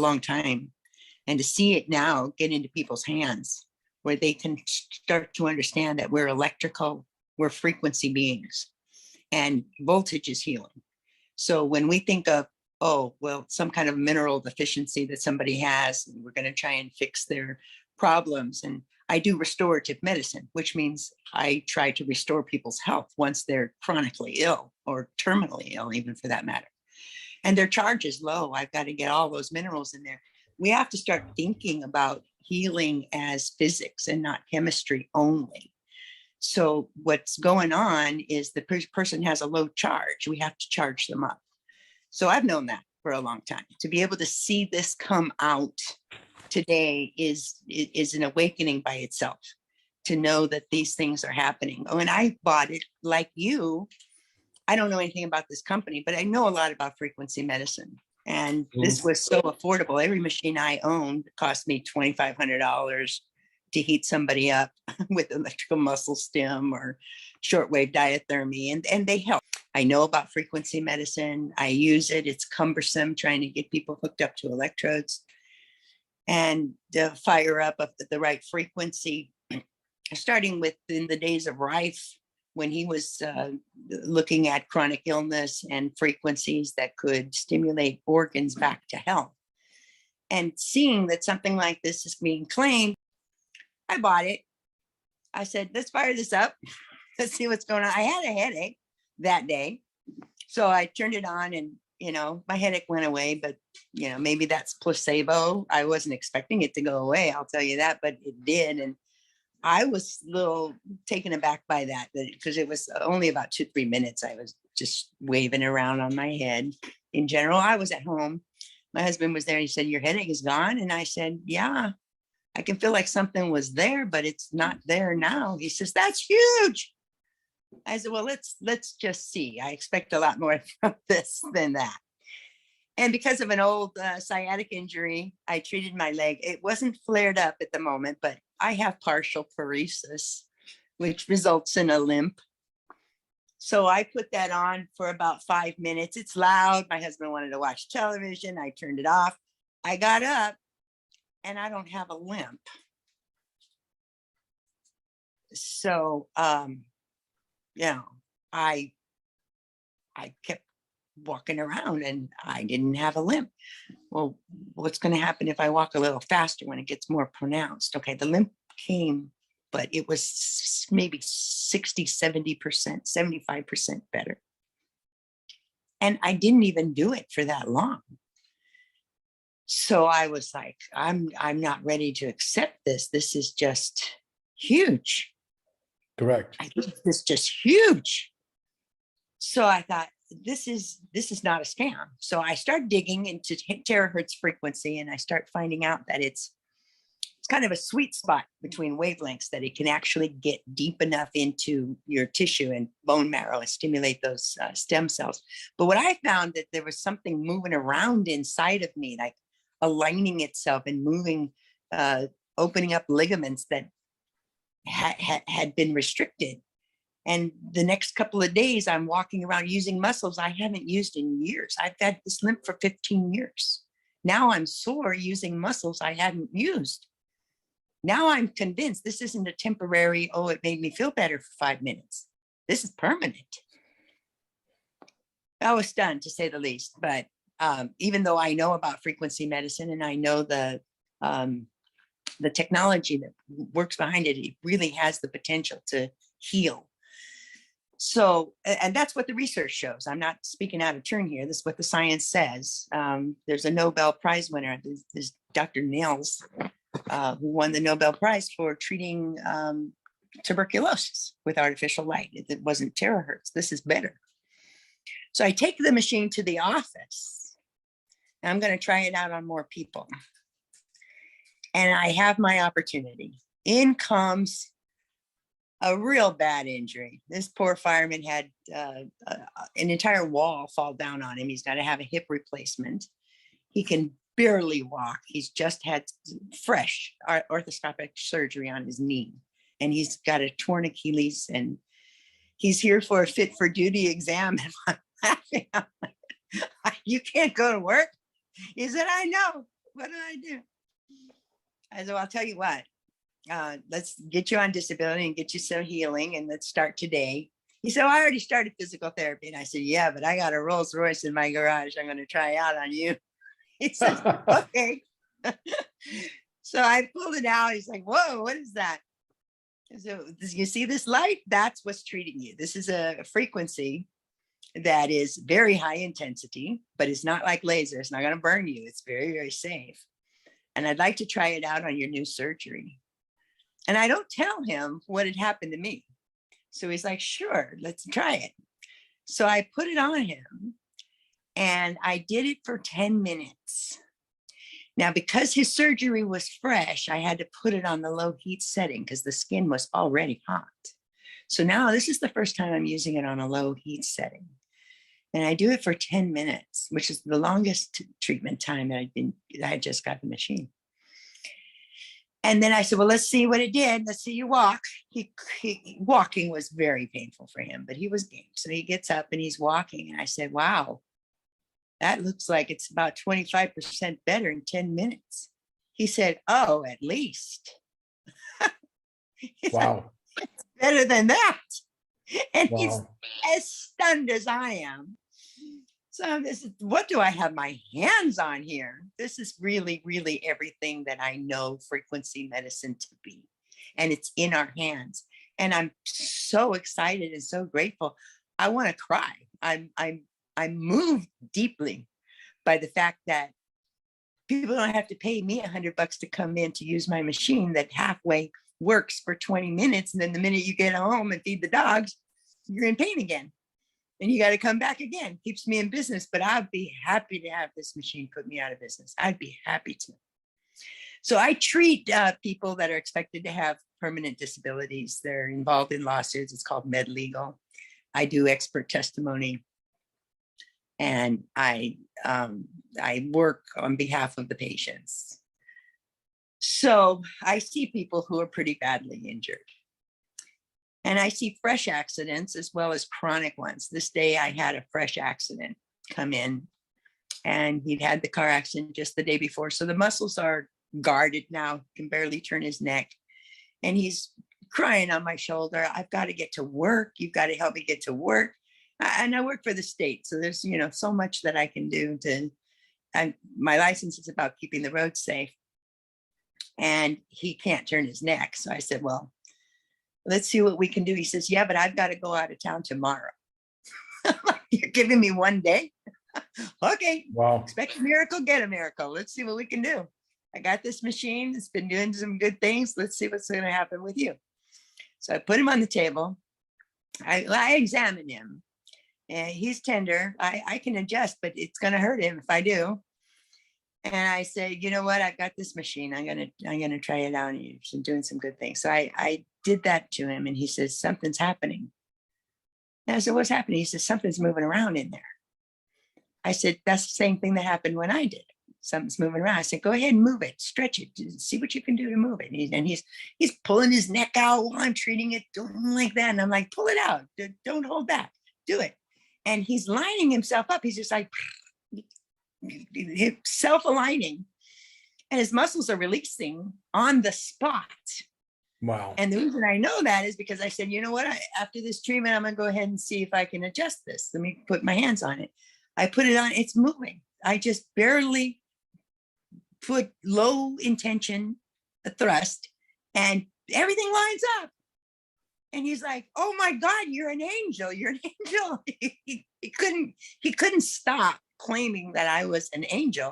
long time. And to see it now get into people's hands where they can start to understand that we're electrical, we're frequency beings, and voltage is healing. So when we think of, oh, well, some kind of mineral deficiency that somebody has, and we're going to try and fix their problems. And I do restorative medicine, which means I try to restore people's health once they're chronically ill or terminally ill, even for that matter. And their charge is low. I've got to get all those minerals in there. We have to start thinking about healing as physics and not chemistry only. So what's going on is the person has a low charge. We have to charge them up. So I've known that for a long time. To be able to see this come out today is an awakening by itself, to know that these things are happening. Oh, and I bought it like you. I don't know anything about this company, but I know a lot about frequency medicine. And this was so affordable. Every machine I owned cost me $2,500 to heat somebody up with electrical muscle stim or shortwave diathermy, and they help. I know about frequency medicine. I use it. It's cumbersome trying to get people hooked up to electrodes and fire up at the right frequency, starting with in the days of Rife, when he was looking at chronic illness and frequencies that could stimulate organs back to health. And seeing that something like this is being claimed, I bought it. I said, let's fire this up. Let's see what's going on. I had a headache that day. So I turned it on and, my headache went away, but, maybe that's placebo. I wasn't expecting it to go away. I'll tell you that, but it did. And I was a little taken aback by that because it was only about 2-3 minutes. I was just waving around on my head. In general, I was at home. My husband was there. He said, your headache is gone. And I said, yeah, I can feel like something was there, but it's not there now. He says, that's huge. I said, well, let's just see. I expect a lot more from this than that. And because of an old sciatic injury, I treated my leg. It wasn't flared up at the moment, but I have partial paresis, which results in a limp. So I put that on for about 5 minutes. It's loud. My husband wanted to watch television. I turned it off. I got up and I don't have a limp. So, I kept walking around and I didn't have a limp. Well, what's going to happen if I walk a little faster when it gets more pronounced? Okay, the limp came, but it was maybe 60, 70%, 75% better. And I didn't even do it for that long. So I was like, I'm not ready to accept this. This is just huge. Correct. I think this is just huge. So I thought, this is not a scam. So I start digging into terahertz frequency, and I start finding out that it's kind of a sweet spot between wavelengths, that it can actually get deep enough into your tissue and bone marrow and stimulate those stem cells. But what I found, that there was something moving around inside of me, like aligning itself and moving, opening up ligaments that had been restricted. And the next couple of days, I'm walking around using muscles I haven't used in years. I've had this limp for 15 years. Now I'm sore using muscles I hadn't used. Now I'm convinced this isn't a temporary, oh, it made me feel better for 5 minutes. This is permanent. I was stunned, to say the least. But even though I know about frequency medicine and I know the technology that works behind it, it really has the potential to heal. So, and that's what the research shows. I'm not speaking out of turn here. This is what the science says. There's a Nobel Prize winner, this Dr. Nels, who won the Nobel Prize for treating tuberculosis with artificial light. It wasn't terahertz. This is better. So I take the machine to the office, and I'm going to try it out on more people. And I have my opportunity. In comes a real bad injury. This poor fireman had an entire wall fall down on him. He's got to have a hip replacement. He can barely walk. He's just had fresh orthoscopic surgery on his knee, and he's got a torn Achilles, and he's here for a fit for duty exam. And I'm laughing. I'm like, you can't go to work? He said, I know. What do I do? I said, well, I'll tell you what. Let's get you on disability and get you some healing, and let's start today. He said, well, I already started physical therapy. And I said, yeah, but I got a Rolls Royce in my garage. I'm going to try out on you. He says, okay. So I pulled it out. He's like, whoa, what is that? So you see this light? That's what's treating you. This is a frequency that is very high intensity, but it's not like laser. It's not going to burn you. It's very, very safe. And I'd like to try it out on your new surgery. And I don't tell him what had happened to me. So he's like, sure, let's try it. So I put it on him and I did it for 10 minutes. Now, because his surgery was fresh, I had to put it on the low heat setting because the skin was already hot. So now this is the first time I'm using it on a low heat setting. And I do it for 10 minutes, which is the longest treatment time that I had just got the machine. And then I said, well, let's see what it did. Let's see you walk. Walking was very painful for him, but he was game. So he gets up and he's walking. And I said, wow, that looks like it's about 25% better in 10 minutes. He said, oh, at least. Wow. Like, it's better than that. And Wow. he's as stunned as I am. So this is, what do I have my hands on here? This is really, really everything that I know frequency medicine to be. And it's in our hands. And I'm so excited and so grateful. I want to cry. I'm moved deeply by the fact that people don't have to pay me $100 to come in to use my machine that halfway works for 20 minutes. And then the minute you get home and feed the dogs, you're in pain again. And you got to come back again. Keeps me in business, but I'd be happy to have this machine put me out of business. I'd be happy to. So I treat people that are expected to have permanent disabilities. They're involved in lawsuits. It's called med legal. I do expert testimony. And I work on behalf of the patients. So I see people who are pretty badly injured. And I see fresh accidents as well as chronic ones. This day I had a fresh accident come in, and he'd had the car accident just the day before. So the muscles are guarded now, can barely turn his neck. And he's crying on my shoulder. I've got to get to work. You've got to help me get to work. And I work for the state. So there's, so much that I can do and my license is about keeping the road safe. And he can't turn his neck. So I said, well, let's see what we can do. He says, yeah, but I've got to go out of town tomorrow. You're giving me one day? Okay. Wow. Expect a miracle, get a miracle. Let's see what we can do. I got this machine. It's been doing some good things. Let's see what's going to happen with you. So I put him on the table. I examine him. And he's tender. I can adjust, but it's going to hurt him if I do. And I say, you know what? I've got this machine. I'm gonna try it out. And you're doing some good things. So I did that to him, and he says, something's happening. And I said, what's happening? He says, something's moving around in there. I said, that's the same thing that happened when I did. Something's moving around. I said, go ahead and move it, stretch it, see what you can do to move it. And he's pulling his neck out while I'm treating it, doing like that. And I'm like, pull it out. Don't hold back. Do it. And he's lining himself up. He's just like self-aligning, and his muscles are releasing on the spot. Wow. And the reason I know that is because I said, you know what, after this treatment, I'm going to go ahead and see if I can adjust this. Let me put my hands on it. I put it on, it's moving. I just barely put low intention, a thrust, and everything lines up. And he's like, oh my God, you're an angel. You're an angel. He couldn't stop claiming that I was an angel.